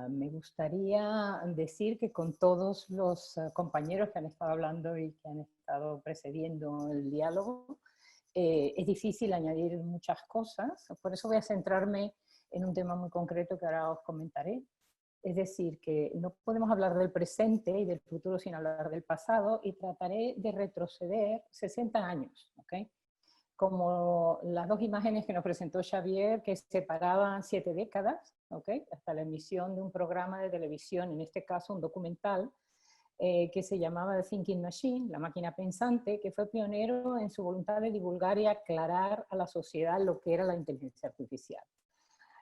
Me gustaría decir que con todos los compañeros que han estado hablando y que han estado precediendo el diálogo, es difícil añadir muchas cosas, por eso voy a centrarme en un tema muy concreto que ahora os comentaré. Es decir, que no podemos hablar del presente y del futuro sin hablar del pasado, y trataré de retroceder 60 años, ¿ok? Como las dos imágenes que nos presentó Xavier, que separaban 7 décadas, ¿okay? Hasta la emisión de un programa de televisión, en este caso un documental, que se llamaba The Thinking Machine, la máquina pensante, que fue pionero en su voluntad de divulgar y aclarar a la sociedad lo que era la inteligencia artificial.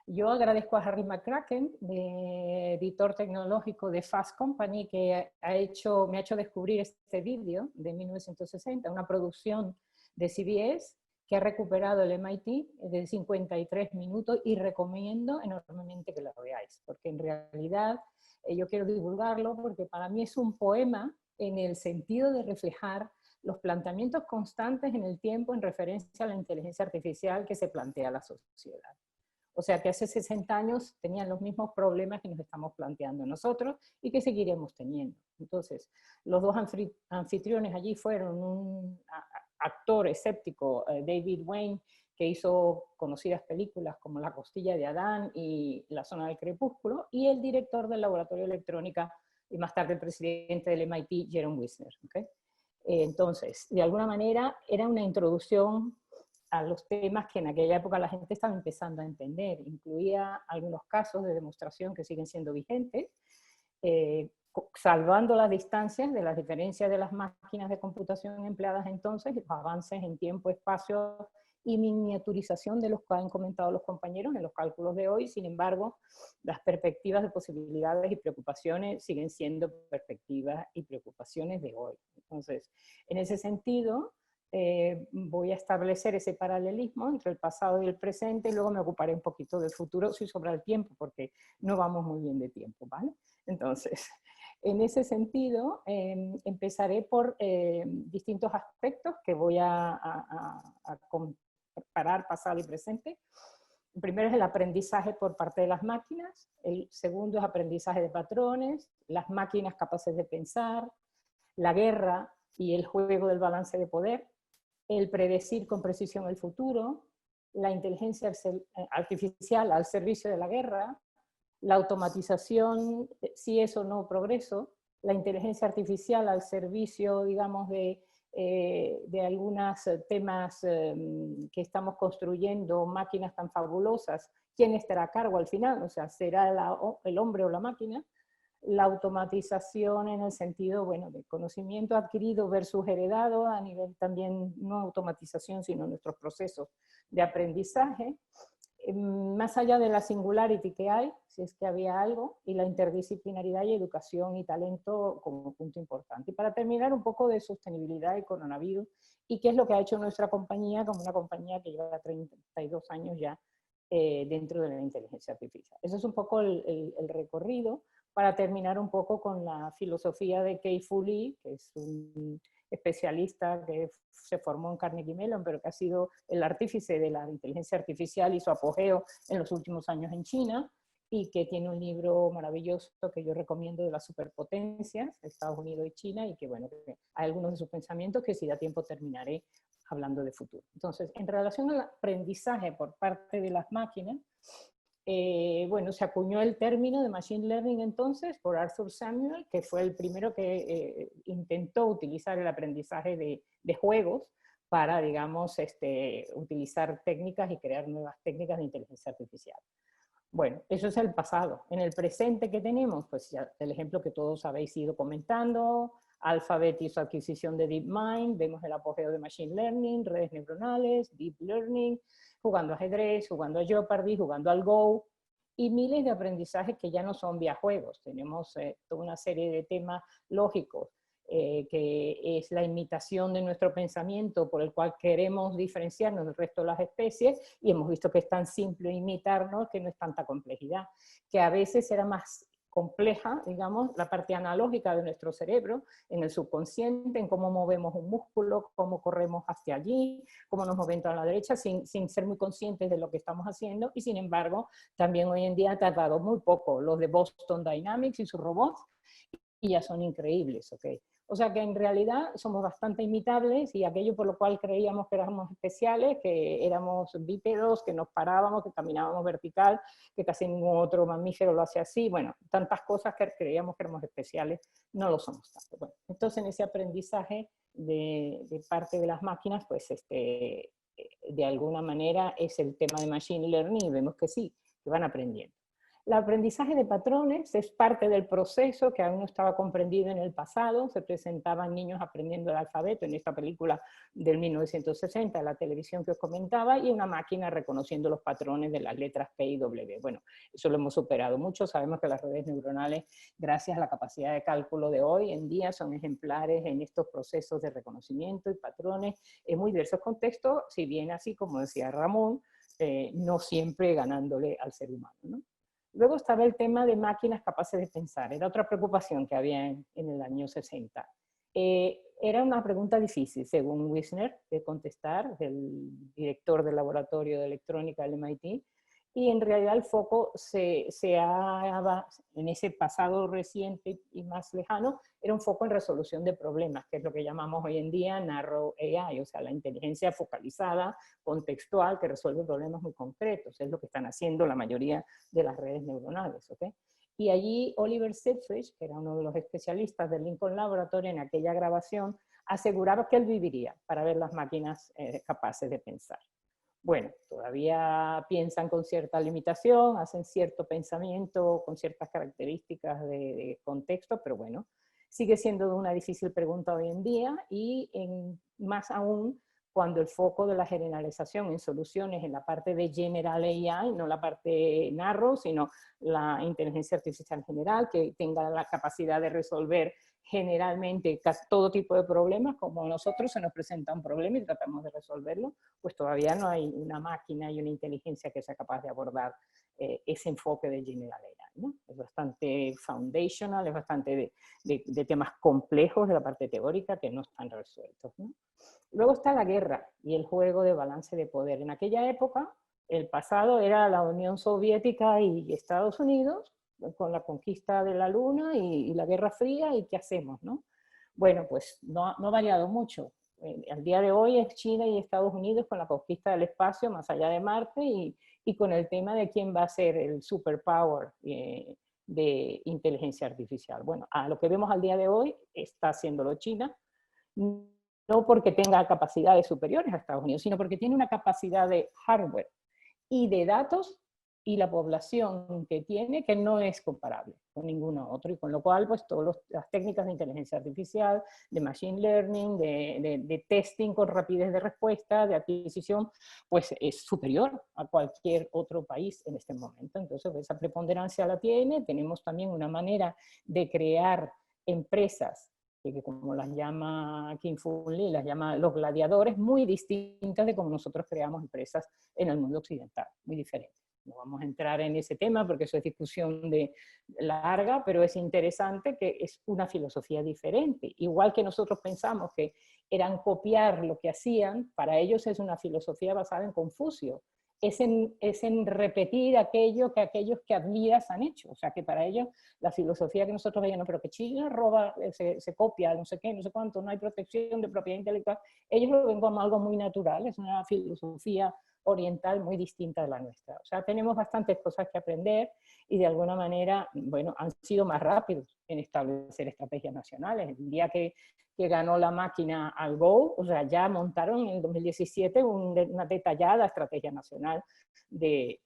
Yo agradezco a Harry McCracken, editor tecnológico de Fast Company, que me ha hecho descubrir este vídeo de 1960, una producción de CBS que ha recuperado el MIT de 53 minutos, y recomiendo enormemente que lo veáis, porque en realidad yo quiero divulgarlo porque para mí es un poema en el sentido de reflejar los planteamientos constantes en el tiempo en referencia a la inteligencia artificial que se plantea la sociedad. O sea que hace 60 años tenían los mismos problemas que nos estamos planteando nosotros y que seguiremos teniendo. Entonces, los dos anfitriones allí fueron un actor escéptico, David Wayne, que hizo conocidas películas como La costilla de Adán y La zona del crepúsculo, y el director del laboratorio de electrónica y más tarde el presidente del MIT, Jerome Wisner. ¿Okay? Entonces, de alguna manera era una introducción a los temas que en aquella época la gente estaba empezando a entender. Incluía algunos casos de demostración que siguen siendo vigentes, salvando las distancias de las diferencias de las máquinas de computación empleadas entonces, los avances en tiempo, espacio y miniaturización de los que han comentado los compañeros en los cálculos de hoy. Sin embargo, las perspectivas de posibilidades y preocupaciones siguen siendo perspectivas y preocupaciones de hoy. Entonces, en ese sentido, voy a establecer ese paralelismo entre el pasado y el presente, y luego me ocuparé un poquito del futuro si sobra el tiempo, porque no vamos muy bien de tiempo, ¿vale? Entonces, en ese sentido, empezaré por distintos aspectos que voy a comparar pasado y presente. El primero es el aprendizaje por parte de las máquinas, el segundo es aprendizaje de patrones, las máquinas capaces de pensar, la guerra y el juego del balance de poder, el predecir con precisión el futuro, la inteligencia artificial al servicio de la guerra, la automatización, si es o no progreso, la inteligencia artificial al servicio, digamos, de algunos temas que estamos construyendo, máquinas tan fabulosas, ¿quién estará a cargo al final? O sea, ¿será el hombre o la máquina? La automatización en el sentido, bueno, de conocimiento adquirido versus heredado, a nivel también no automatización, sino nuestros procesos de aprendizaje, más allá de la singularity que hay, si es que había algo, y la interdisciplinaridad y educación y talento como punto importante. Y para terminar, un poco de sostenibilidad y coronavirus, y qué es lo que ha hecho nuestra compañía como una compañía que lleva 32 años ya dentro de la inteligencia artificial. Eso es un poco el recorrido, para terminar un poco con la filosofía de Kei-Fu Lee, que es un especialista que se formó en Carnegie Mellon, pero que ha sido el artífice de la inteligencia artificial y su apogeo en los últimos años en China, y que tiene un libro maravilloso que yo recomiendo, de las superpotencias, Estados Unidos y China, y que, bueno, hay algunos de sus pensamientos que si da tiempo terminaré hablando de futuro. Entonces, en relación al aprendizaje por parte de las máquinas, bueno, se acuñó el término de Machine Learning entonces por Arthur Samuel, que fue el primero que intentó utilizar el aprendizaje de juegos para, digamos, utilizar técnicas y crear nuevas técnicas de inteligencia artificial. Bueno, eso es el pasado. En el presente que tenemos, pues ya el ejemplo que todos habéis ido comentando, Alphabet y su adquisición de DeepMind, vemos el apogeo de Machine Learning, redes neuronales, Deep Learning, jugando ajedrez, jugando a Jeopardy, jugando al Go, y miles de aprendizajes que ya no son vía juegos. Tenemos toda una serie de temas lógicos, que es la imitación de nuestro pensamiento, por el cual queremos diferenciarnos del resto de las especies, y hemos visto que es tan simple imitarnos, que no es tanta complejidad, que a veces era más compleja, digamos, la parte analógica de nuestro cerebro, en el subconsciente, en cómo movemos un músculo, cómo corremos hacia allí, cómo nos movemos a la derecha, sin ser muy conscientes de lo que estamos haciendo, y sin embargo, también hoy en día ha tardado muy poco los de Boston Dynamics y sus robots, y ya son increíbles, ¿ok? O sea que en realidad somos bastante imitables, y aquello por lo cual creíamos que éramos especiales, que éramos bípedos, que nos parábamos, que caminábamos vertical, que casi ningún otro mamífero lo hace así, bueno, tantas cosas que creíamos que éramos especiales, no lo somos tanto. Bueno, entonces en ese aprendizaje de parte de las máquinas, pues de alguna manera es el tema de Machine Learning, y vemos que sí, que van aprendiendo. El aprendizaje de patrones es parte del proceso que aún no estaba comprendido en el pasado. Se presentaban niños aprendiendo el alfabeto en esta película del 1960, la televisión que os comentaba, y una máquina reconociendo los patrones de las letras P y W. Bueno, eso lo hemos superado mucho. Sabemos que las redes neuronales, gracias a la capacidad de cálculo de hoy en día, son ejemplares en estos procesos de reconocimiento y patrones en muy diversos contextos, si bien así, como decía Ramón, no siempre ganándole al ser humano, ¿no? Luego estaba el tema de máquinas capaces de pensar. Era otra preocupación que había en el año 60. Era una pregunta difícil, según Wisner, de contestar, el director del laboratorio de electrónica del MIT, y en realidad el foco en ese pasado reciente y más lejano, era un foco en resolución de problemas, que es lo que llamamos hoy en día Narrow AI, o sea, la inteligencia focalizada, contextual, que resuelve problemas muy concretos. Es lo que están haciendo la mayoría de las redes neuronales, ¿ok? Y allí Oliver Silfrich, que era uno de los especialistas del Lincoln Laboratory en aquella grabación, aseguraba que él viviría para ver las máquinas capaces de pensar. Bueno, todavía piensan con cierta limitación, hacen cierto pensamiento con ciertas características de contexto, pero bueno, sigue siendo una difícil pregunta hoy en día, y más aún cuando el foco de la generalización en soluciones en la parte de General AI, no la parte narrow, sino la inteligencia artificial general, que tenga la capacidad de resolver generalmente todo tipo de problemas. Como a nosotros se nos presenta un problema y tratamos de resolverlo, pues todavía no hay una máquina y una inteligencia que sea capaz de abordar ese enfoque de General AI, ¿no? Es bastante foundational, es bastante de temas complejos de la parte teórica que no están resueltos, ¿no? Luego está la guerra y el juego de balance de poder. En aquella época, el pasado era la Unión Soviética y Estados Unidos, con la conquista de la Luna y la Guerra Fría, ¿y qué hacemos, no? Bueno, pues no ha variado mucho. Al día de hoy es China y Estados Unidos con la conquista del espacio más allá de Marte, y con el tema de quién va a ser el superpower de inteligencia artificial. Bueno, a lo que vemos al día de hoy está haciéndolo China, no porque tenga capacidades superiores a Estados Unidos, sino porque tiene una capacidad de hardware y de datos y la población que tiene, que no es comparable con ninguno otro, y con lo cual pues todas las técnicas de inteligencia artificial, de machine learning, de testing con rapidez de respuesta, de adquisición, pues es superior a cualquier otro país en este momento. Entonces esa preponderancia la tiene. Tenemos también una manera de crear empresas que como las llama Kim Fu Lee, las llama los gladiadores, muy distintas de como nosotros creamos empresas en el mundo occidental, muy diferentes. No vamos a entrar en ese tema porque eso es discusión larga, pero es interesante que es una filosofía diferente. Igual que nosotros pensamos que eran copiar lo que hacían, para ellos es una filosofía basada en Confucio. Es en repetir aquello que aquellos que admiras han hecho. O sea, que para ellos la filosofía que nosotros veíamos, pero que China roba, se copia, no sé qué, no sé cuánto, no hay protección de propiedad intelectual, ellos lo ven como algo muy natural, es una filosofía oriental muy distinta de la nuestra. O sea, tenemos bastantes cosas que aprender, y de alguna manera, bueno, han sido más rápidos en establecer estrategias nacionales. El día que ganó la máquina al Go, o sea, ya montaron en el 2017 una detallada estrategia nacional de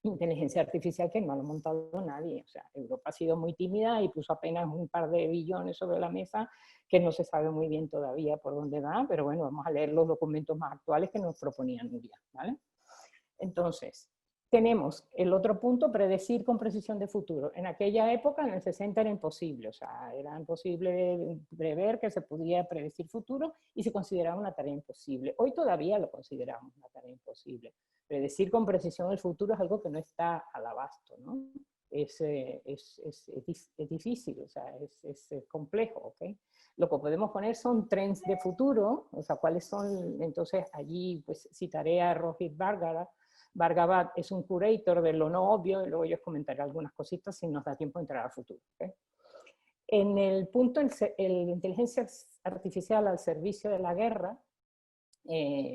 inteligencia artificial que no lo ha montado nadie. O sea, Europa ha sido muy tímida y puso apenas un par de billones sobre la mesa, que no se sabe muy bien todavía por dónde va, pero bueno, vamos a leer los documentos más actuales que nos proponían un día, ¿vale? Entonces, tenemos el otro punto, predecir con precisión de futuro. En aquella época, en el 60, era imposible, o sea, era imposible prever que se podía predecir futuro, y se consideraba una tarea imposible. Hoy todavía lo consideramos una tarea imposible. Predecir con precisión el futuro es algo que no está al abasto, ¿no? es difícil, o sea, es complejo, ¿ok? Lo que podemos poner son trends de futuro, o sea, cuáles son, entonces allí pues citaré a Rohit Bhargava es un curator de lo no obvio, y luego yo os comentaré algunas cositas si nos da tiempo de entrar al futuro, ¿ok? En el punto, el inteligencia artificial al servicio de la guerra,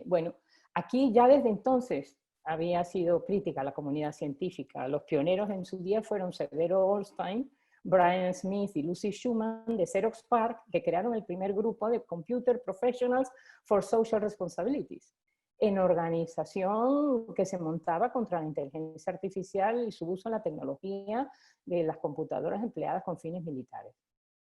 bueno, aquí ya desde entonces había sido crítica a la comunidad científica. Los pioneros en su día fueron Severo Orenstein, Brian Smith y Lucy Schumann de Xerox PARC, que crearon el primer grupo de Computer Professionals for Social Responsibilities, en organización que se montaba contra la inteligencia artificial y su uso en la tecnología de las computadoras empleadas con fines militares,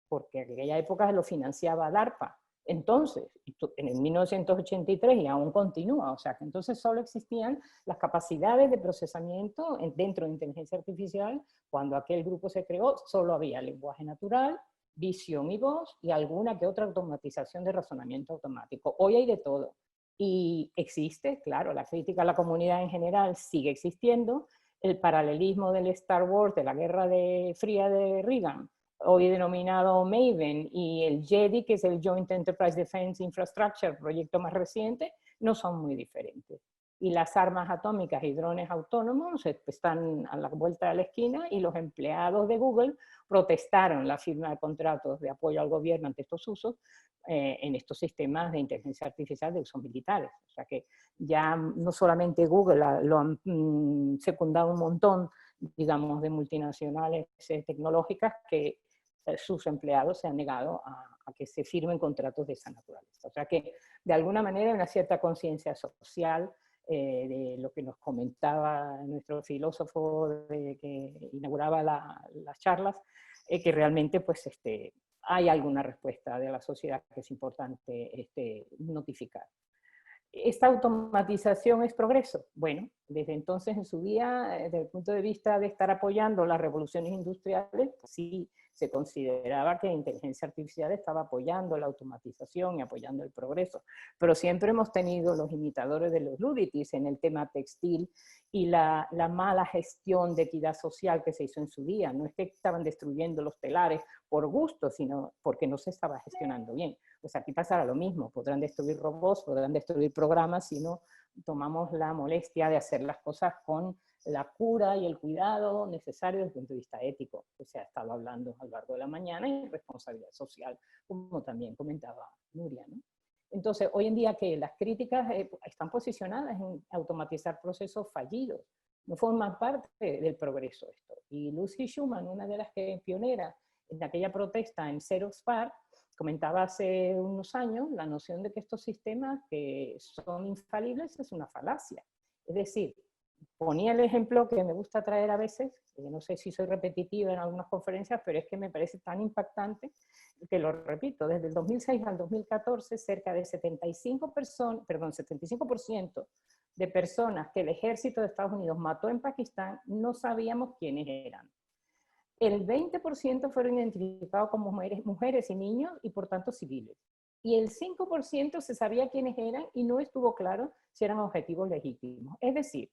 porque en aquella época lo financiaba DARPA. Entonces, en el 1983 y aún continúa, o sea que entonces solo existían las capacidades de procesamiento dentro de inteligencia artificial. Cuando aquel grupo se creó, solo había lenguaje natural, visión y voz, y alguna que otra automatización de razonamiento automático. Hoy hay de todo. Y existe, claro, la crítica a la comunidad en general sigue existiendo, el paralelismo del Star Wars, de la Guerra Fría de Reagan, hoy denominado MAVEN, y el JEDI, que es el Joint Enterprise Defense Infrastructure, proyecto más reciente, no son muy diferentes. Y las armas atómicas y drones autónomos están a la vuelta de la esquina, y los empleados de Google protestaron la firma de contratos de apoyo al gobierno ante estos usos en estos sistemas de inteligencia artificial de usos militares. O sea que ya no solamente Google lo han secundado un montón, digamos, de multinacionales tecnológicas que sus empleados se han negado a que se firmen contratos de esa naturaleza. O sea que, de alguna manera, hay una cierta conciencia social de lo que nos comentaba nuestro filósofo que inauguraba las charlas, que realmente pues, hay alguna respuesta de la sociedad que es importante notificar. ¿Esta automatización es progreso? Bueno, desde entonces en su día, desde el punto de vista de estar apoyando las revoluciones industriales, pues sí se consideraba que la inteligencia artificial estaba apoyando la automatización y apoyando el progreso, pero siempre hemos tenido los imitadores de los Luditis en el tema textil y la mala gestión de equidad social que se hizo en su día. No es que estaban destruyendo los telares por gusto, sino porque no se estaba gestionando bien. Pues aquí pasará lo mismo, podrán destruir robots, podrán destruir programas si no tomamos la molestia de hacer las cosas con la cura y el cuidado necesario desde el punto de vista ético, que se ha estado hablando a lo largo de la mañana, y responsabilidad social, como también comentaba Nuria, ¿no? Entonces, hoy en día que las críticas están posicionadas en automatizar procesos fallidos, no forman parte del progreso esto. Y Lucy Schumann, una de las que pionera en aquella protesta en Xerox PARC, comentaba hace unos años la noción de que estos sistemas que son infalibles es una falacia. Es decir, ponía el ejemplo que me gusta traer a veces, no sé si soy repetitiva en algunas conferencias, pero es que me parece tan impactante que lo repito. Desde el 2006 al 2014, cerca de 75% de personas que el ejército de Estados Unidos mató en Pakistán no sabíamos quiénes eran. El 20% fueron identificados como mujeres y niños, y por tanto civiles. Y el 5% se sabía quiénes eran y no estuvo claro si eran objetivos legítimos. Es decir,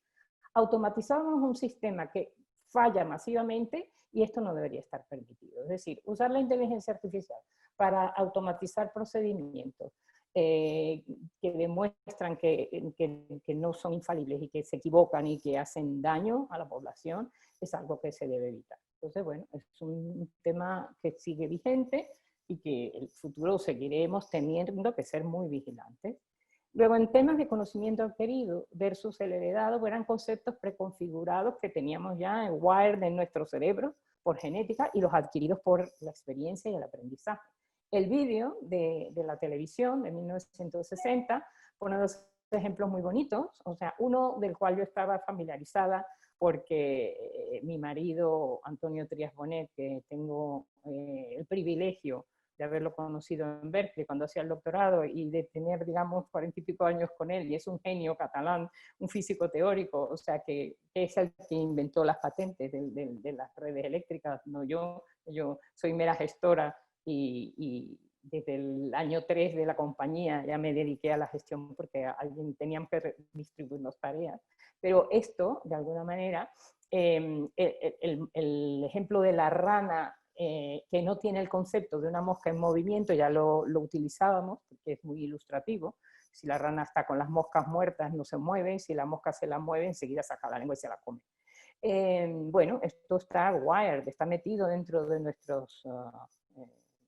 automatizamos un sistema que falla masivamente, y esto no debería estar permitido. Es decir, usar la inteligencia artificial para automatizar procedimientos que demuestran que no son infalibles y que se equivocan y que hacen daño a la población, es algo que se debe evitar. Entonces, bueno, es un tema que sigue vigente y que en el futuro seguiremos teniendo que ser muy vigilantes. Luego, en temas de conocimiento adquirido versus el heredado, eran conceptos preconfigurados que teníamos ya en wired en nuestro cerebro por genética, y los adquiridos por la experiencia y el aprendizaje. El vídeo de la televisión de 1960 pone dos ejemplos muy bonitos, o sea, uno del cual yo estaba familiarizada porque mi marido, Antonio Trías Bonet, que tengo el privilegio de haberlo conocido en Berkeley cuando hacía el doctorado, y de tener, digamos, 40 y pico años con él, y es un genio catalán, un físico teórico, o sea, que es el que inventó las patentes de las redes eléctricas, no yo soy mera gestora y desde el año 3 de la compañía ya me dediqué a la gestión porque teníamos que distribuirnos tareas. Pero esto, de alguna manera, el ejemplo de la rana que no tiene el concepto de una mosca en movimiento, ya lo utilizábamos porque es muy ilustrativo. Si la rana está con las moscas muertas no se mueve, si la mosca se la mueve enseguida saca la lengua y se la come. Bueno, esto está wired, está metido dentro de nuestros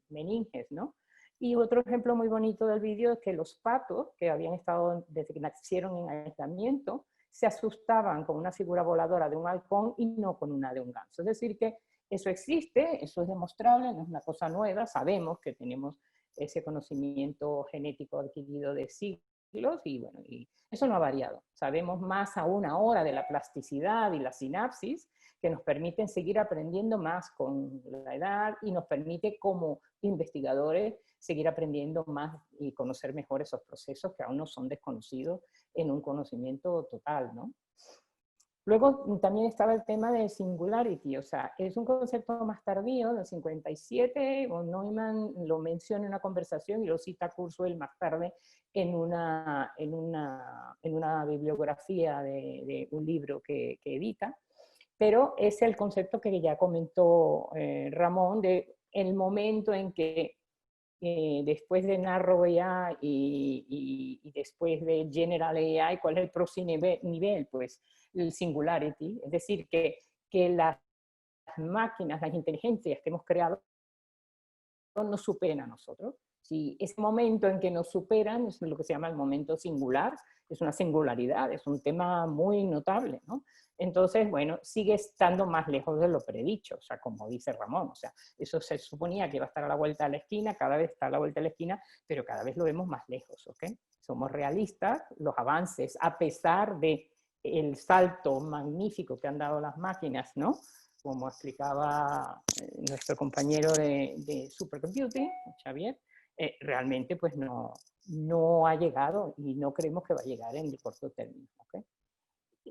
meninges, ¿no? Y otro ejemplo muy bonito del vídeo es que los patos, que habían estado desde que nacieron en aislamiento, se asustaban con una figura voladora de un halcón y no con una de un ganso. Es decir, que eso existe, eso es demostrable, no es una cosa nueva, sabemos que tenemos ese conocimiento genético adquirido de siglos y bueno, y eso no ha variado. Sabemos más aún ahora de la plasticidad y la sinapsis que nos permiten seguir aprendiendo más con la edad y nos permite como investigadores seguir aprendiendo más y conocer mejor esos procesos que aún no son desconocidos en un conocimiento total, ¿no? Luego también estaba el tema de singularity, o sea, es un concepto más tardío, del 57, von Neumann lo menciona en una conversación y lo cita Kurzweil más tarde en una bibliografía de un libro que edita, pero es el concepto que ya comentó Ramón, de el momento en que después de Narrow AI y después de General AI, ¿cuál es el próximo nivel? Pues el Singularity, es decir, que las máquinas, las inteligencias que hemos creado nos superen a nosotros. Si ese momento en que nos superan es lo que se llama el momento singular, es una singularidad, es un tema muy notable, ¿no? Entonces, bueno, sigue estando más lejos de lo predicho, o sea, como dice Ramón, o sea, eso se suponía que iba a estar a la vuelta de la esquina, cada vez está a la vuelta de la esquina, pero cada vez lo vemos más lejos, ¿ok? Somos realistas, los avances, a pesar de el salto magnífico que han dado las máquinas, ¿no? Como explicaba nuestro compañero de Supercomputing, Xavier, realmente pues no ha llegado y no creemos que va a llegar en el corto término. ¿Okay?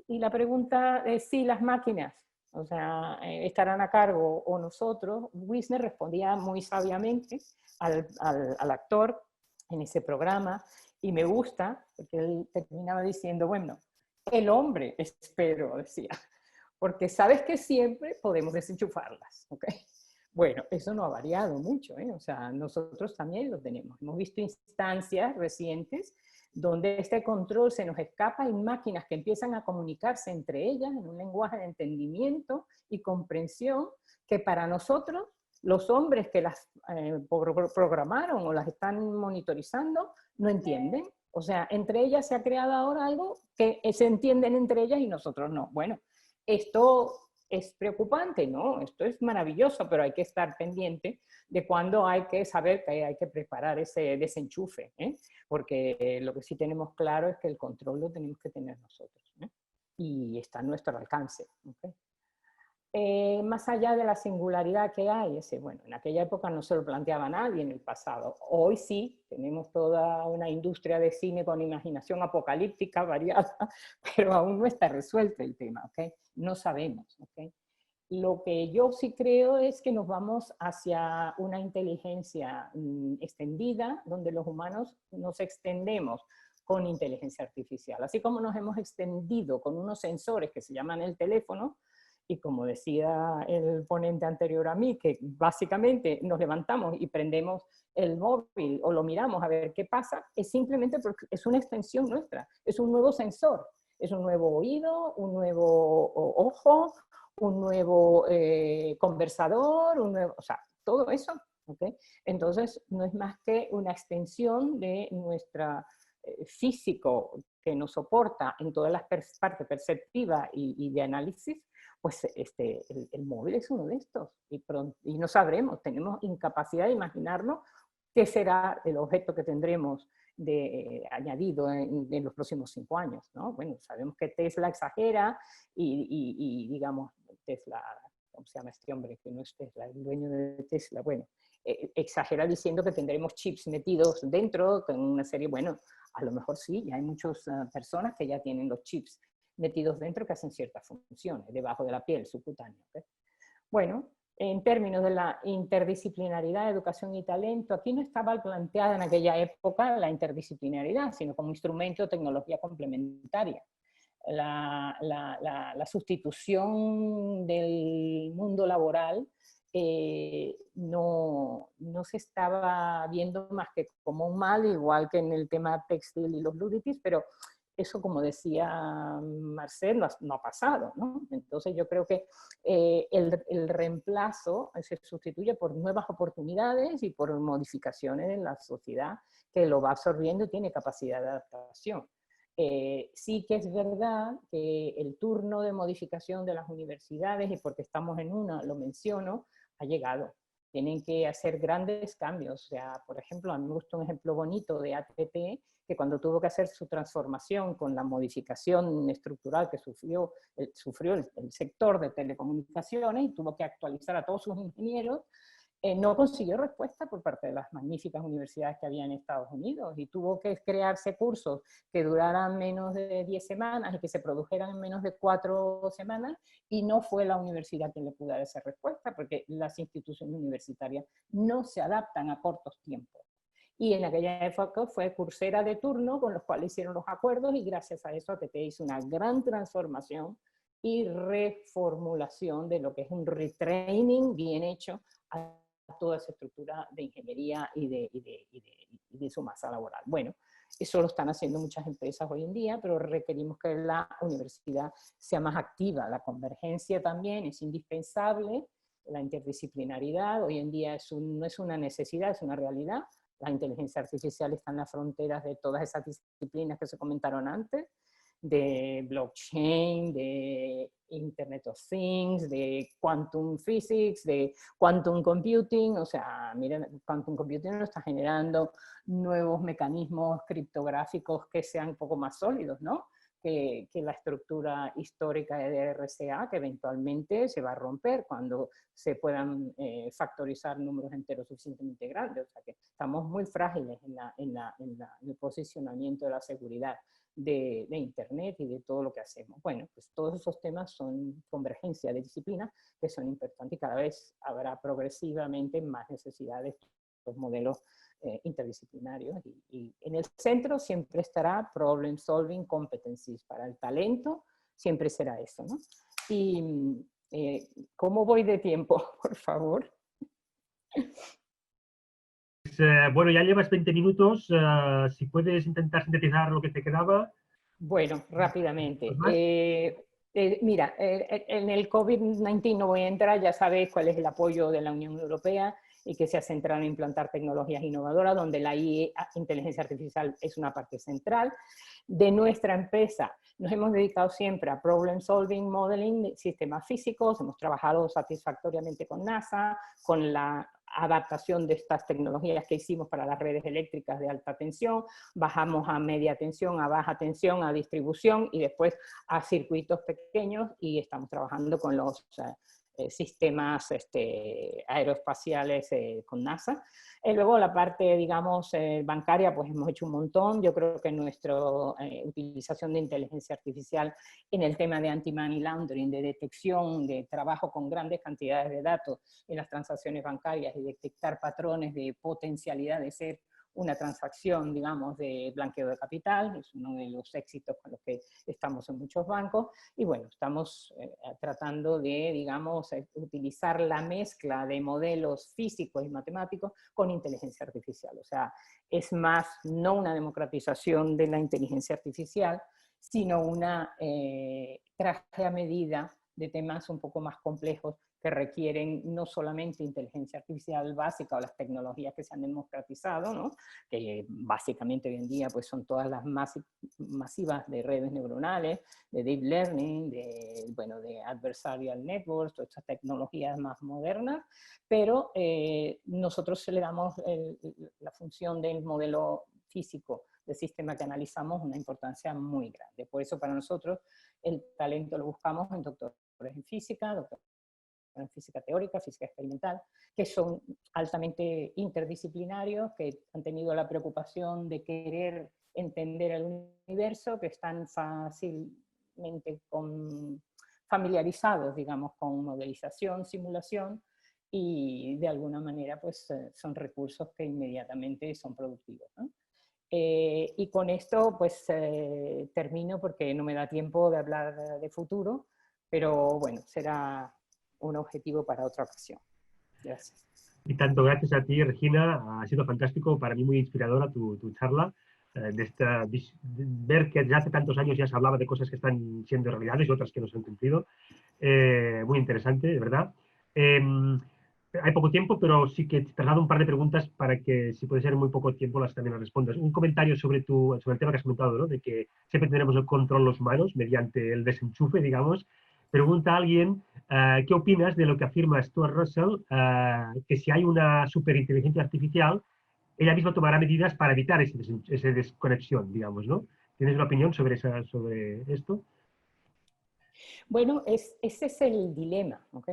Y la pregunta es si las máquinas, o sea, estarán a cargo o nosotros. Wisner respondía muy sabiamente al actor en ese programa y me gusta porque él terminaba diciendo, bueno, el hombre, espero, decía, porque sabes que siempre podemos desenchufarlas, ¿ok? Bueno, eso no ha variado mucho, ¿eh? O sea, nosotros también lo tenemos. Hemos visto instancias recientes donde este control se nos escapa y máquinas que empiezan a comunicarse entre ellas en un lenguaje de entendimiento y comprensión que para nosotros, los hombres que las programaron o las están monitorizando, no entienden. O sea, entre ellas se ha creado ahora algo que se entienden entre ellas y nosotros no. Bueno, esto es preocupante, ¿no? Esto es maravilloso, pero hay que estar pendiente de cuándo hay que saber que hay que preparar ese desenchufe, ¿eh? Porque lo que sí tenemos claro es que el control lo tenemos que tener nosotros, ¿eh? Y está a nuestro alcance, ¿okay? Más allá de la singularidad que hay, bueno, en aquella época no se lo planteaba nadie en el pasado. Hoy sí, tenemos toda una industria de cine con imaginación apocalíptica variada, pero aún no está resuelto el tema, ¿ok? No sabemos, ¿ok? Lo que yo sí creo es que nos vamos hacia una inteligencia extendida, donde los humanos nos extendemos con inteligencia artificial. Así como nos hemos extendido con unos sensores que se llaman el teléfono, y como decía el ponente anterior a mí, que básicamente nos levantamos y prendemos el móvil o lo miramos a ver qué pasa, es simplemente porque es una extensión nuestra, es un nuevo sensor, es un nuevo oído, un nuevo ojo, un nuevo conversador, o sea, todo eso. ¿Okay? Entonces, no es más que una extensión de nuestra físico que nos soporta en todas las partes perceptiva y de análisis, pues el móvil es uno de estos y no sabremos, tenemos incapacidad de imaginarnos qué será el objeto que tendremos añadido en los próximos 5 años, ¿no? Bueno, sabemos que Tesla exagera y digamos, Tesla, ¿cómo se llama este hombre? Que no es Tesla, el dueño de Tesla, bueno, exagera diciendo que tendremos chips metidos dentro con una serie, bueno, a lo mejor sí, ya hay muchas personas que ya tienen los chips metidos dentro que hacen ciertas funciones, debajo de la piel subcutánea. ¿Okay? Bueno, en términos de la interdisciplinaridad, educación y talento, aquí no estaba planteada en aquella época la interdisciplinaridad, sino como instrumento de tecnología complementaria. La sustitución del mundo laboral no se estaba viendo más que como un mal, igual que en el tema textil y los lubritis, pero eso, como decía Marcel, no ha pasado, ¿no? Entonces yo creo que el reemplazo se sustituye por nuevas oportunidades y por modificaciones en la sociedad que lo va absorbiendo y tiene capacidad de adaptación. Sí que es verdad que el turno de modificación de las universidades, y porque estamos en una, lo menciono, ha llegado. Tienen que hacer grandes cambios. O sea, por ejemplo, a mí me gusta un ejemplo bonito de AT&T, que cuando tuvo que hacer su transformación con la modificación estructural que sufrió el sector de telecomunicaciones y tuvo que actualizar a todos sus ingenieros, no consiguió respuesta por parte de las magníficas universidades que había en Estados Unidos y tuvo que crearse cursos que duraran menos de 10 semanas y que se produjeran en menos de 4 semanas, y no fue la universidad quien le pudo dar esa respuesta porque las instituciones universitarias no se adaptan a cortos tiempos. Y en aquella época fue Coursera de turno con los cuales hicieron los acuerdos, y gracias a eso AT&T hizo una gran transformación y reformulación de lo que es un retraining bien hecho a toda esa estructura de ingeniería y de su masa laboral. Bueno, eso lo están haciendo muchas empresas hoy en día, pero requerimos que la universidad sea más activa. La convergencia también es indispensable, la interdisciplinaridad hoy en día no es una necesidad, es una realidad. La inteligencia artificial está en las fronteras de todas esas disciplinas que se comentaron antes, de blockchain, de Internet of Things, de quantum physics, de quantum computing. O sea, miren, quantum computing nos está generando nuevos mecanismos criptográficos que sean un poco más sólidos, ¿no? Que la estructura histórica de RCA, que eventualmente se va a romper cuando se puedan factorizar números enteros suficientemente grandes. O sea que estamos muy frágiles en el posicionamiento de la seguridad de Internet y de todo lo que hacemos. Bueno, pues todos esos temas son convergencia de disciplinas que son importantes, y cada vez habrá progresivamente más necesidades de los modelos interdisciplinarios, y en el centro siempre estará problem solving competencies. Para el talento siempre será eso, ¿no? Y ¿cómo voy de tiempo, por favor? Bueno, ya llevas 20 minutos. Si puedes intentar sintetizar lo que te quedaba. Bueno, rápidamente. ¿Más? Mira, en el COVID-19 no voy a entrar, ya sabéis cuál es el apoyo de la Unión Europea y que se ha centrado en implantar tecnologías innovadoras, donde la inteligencia artificial es una parte central. De nuestra empresa nos hemos dedicado siempre a problem solving, modeling de sistemas físicos, hemos trabajado satisfactoriamente con NASA, con la adaptación de estas tecnologías que hicimos para las redes eléctricas de alta tensión, bajamos a media tensión, a baja tensión, a distribución y después a circuitos pequeños, y estamos trabajando con los sistemas aeroespaciales con NASA. Luego la parte, digamos, bancaria, pues hemos hecho un montón. Yo creo que nuestra utilización de inteligencia artificial en el tema de anti-money laundering, de detección, de trabajo con grandes cantidades de datos en las transacciones bancarias y detectar patrones de potencialidad de ser una transacción, digamos, de blanqueo de capital, es uno de los éxitos con los que estamos en muchos bancos, y bueno, estamos tratando de, digamos, utilizar la mezcla de modelos físicos y matemáticos con inteligencia artificial. O sea, es más, no una democratización de la inteligencia artificial, sino una traje a medida de temas un poco más complejos que requieren no solamente inteligencia artificial básica o las tecnologías que se han democratizado, ¿no? Que básicamente hoy en día pues, son todas las masivas de redes neuronales, de deep learning, de adversarial networks, todas estas tecnologías más modernas, pero nosotros le damos la función del modelo físico del sistema que analizamos una importancia muy grande. Por eso para nosotros el talento lo buscamos en doctores en física, doctores en física teórica, física experimental, que son altamente interdisciplinarios, que han tenido la preocupación de querer entender el universo, que están fácilmente familiarizados, digamos, con modelización, simulación, y de alguna manera pues son recursos que inmediatamente son productivos, ¿no? Y con esto pues termino porque no me da tiempo de hablar de futuro, pero bueno, será un objetivo para otra ocasión. Gracias. Y tanto gracias a ti, Regina, ha sido fantástico, para mí muy inspiradora tu charla, ver que ya hace tantos años ya se hablaba de cosas que están siendo realidades y otras que no se han cumplido. Muy interesante, de verdad. Hay poco tiempo, pero sí que te traslado un par de preguntas para que, si puede ser en muy poco tiempo, también las respondas. Un comentario sobre el tema que has comentado, ¿no? De que siempre tendremos el control los humanos mediante el desenchufe, digamos. Pregunta a alguien, ¿qué opinas de lo que afirma Stuart Russell, que si hay una superinteligencia artificial, ella misma tomará medidas para evitar esa desconexión, digamos, ¿no? ¿Tienes una opinión sobre esto? Bueno, ese es el dilema, ¿ok?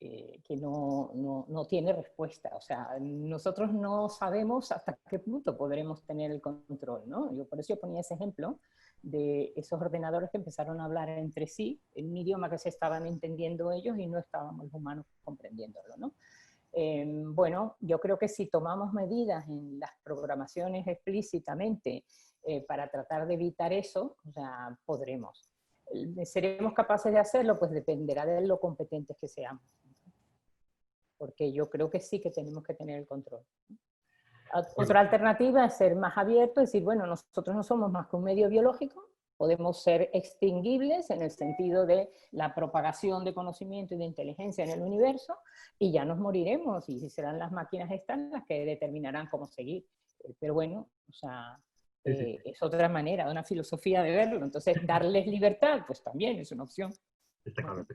Que no tiene respuesta. O sea, nosotros no sabemos hasta qué punto podremos tener el control, ¿no? Yo por eso ponía ese ejemplo de esos ordenadores que empezaron a hablar entre sí, en un idioma que se estaban entendiendo ellos y no estábamos los humanos comprendiéndolo, ¿no? Bueno, yo creo que si tomamos medidas en las programaciones explícitamente para tratar de evitar eso, o sea, podremos. ¿Seremos capaces de hacerlo? Pues dependerá de lo competentes que seamos. Porque yo creo que sí que tenemos que tener el control. Otra alternativa es ser más abierto, decir, bueno, nosotros no somos más que un medio biológico, podemos ser extinguibles en el sentido de la propagación de conocimiento y de inteligencia en el universo, y ya nos moriremos, y serán las máquinas estas las que determinarán cómo seguir. Pero bueno, o sea, es otra manera, una filosofía de verlo. Entonces, darles libertad, pues también es una opción. Está claro.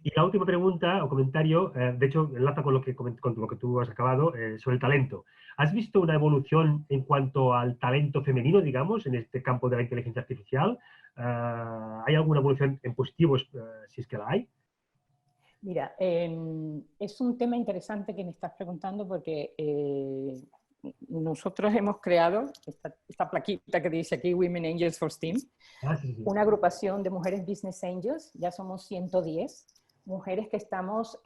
Y la última pregunta o comentario, de hecho, enlaza con lo que tú has acabado, sobre el talento. ¿Has visto una evolución en cuanto al talento femenino, digamos, en este campo de la inteligencia artificial? ¿Hay alguna evolución en positivo, si es que la hay? Mira, es un tema interesante que me estás preguntando porque nosotros hemos creado esta plaquita que dice aquí Women Angels for STEAM, Sí. una agrupación de mujeres Business Angels, ya somos 110 mujeres que estamos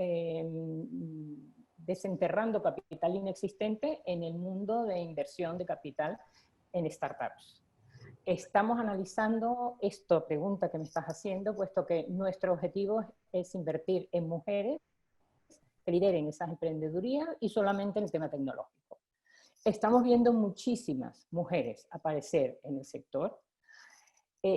desenterrando capital inexistente en el mundo de inversión de capital en startups. Estamos analizando esta pregunta que me estás haciendo, puesto que nuestro objetivo es invertir en mujeres que lideren esas emprendedurías y solamente en el tema tecnológico. Estamos viendo muchísimas mujeres aparecer en el sector,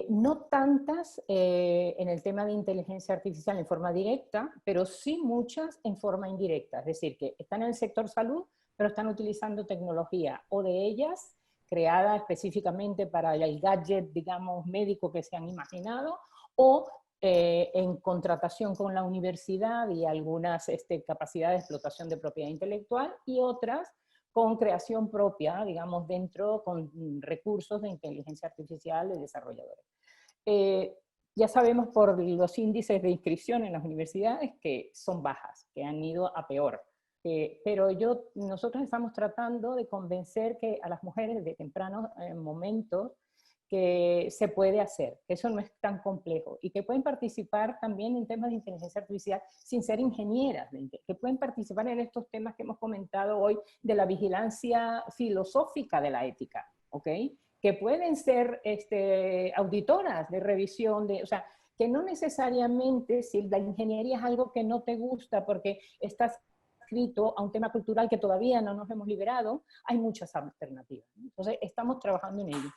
no tantas en el tema de inteligencia artificial en forma directa, pero sí muchas en forma indirecta. Es decir, que están en el sector salud, pero están utilizando tecnología o de ellas creada específicamente para el gadget, digamos, médico que se han imaginado, o en contratación con la universidad y algunas capacidades de explotación de propiedad intelectual, y otras con creación propia, digamos, dentro, con recursos de inteligencia artificial de desarrolladores. Ya sabemos por los índices de inscripción en las universidades que son bajas, que han ido a peor. Pero nosotros estamos tratando de convencer que a las mujeres de tempranos momentos que se puede hacer, que eso no es tan complejo y que pueden participar también en temas de inteligencia artificial sin ser ingenieras, que pueden participar en estos temas que hemos comentado hoy de la vigilancia filosófica de la ética, ¿ok? Que pueden ser auditoras de revisión, o sea, que no necesariamente si la ingeniería es algo que no te gusta porque estás inscrito a un tema cultural que todavía no nos hemos liberado, hay muchas alternativas. Entonces, estamos trabajando en ello.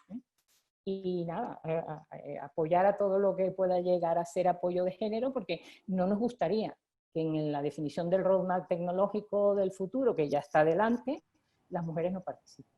Y nada, apoyar a todo lo que pueda llegar a ser apoyo de género, porque no nos gustaría que en la definición del roadmap tecnológico del futuro, que ya está adelante, las mujeres no participen.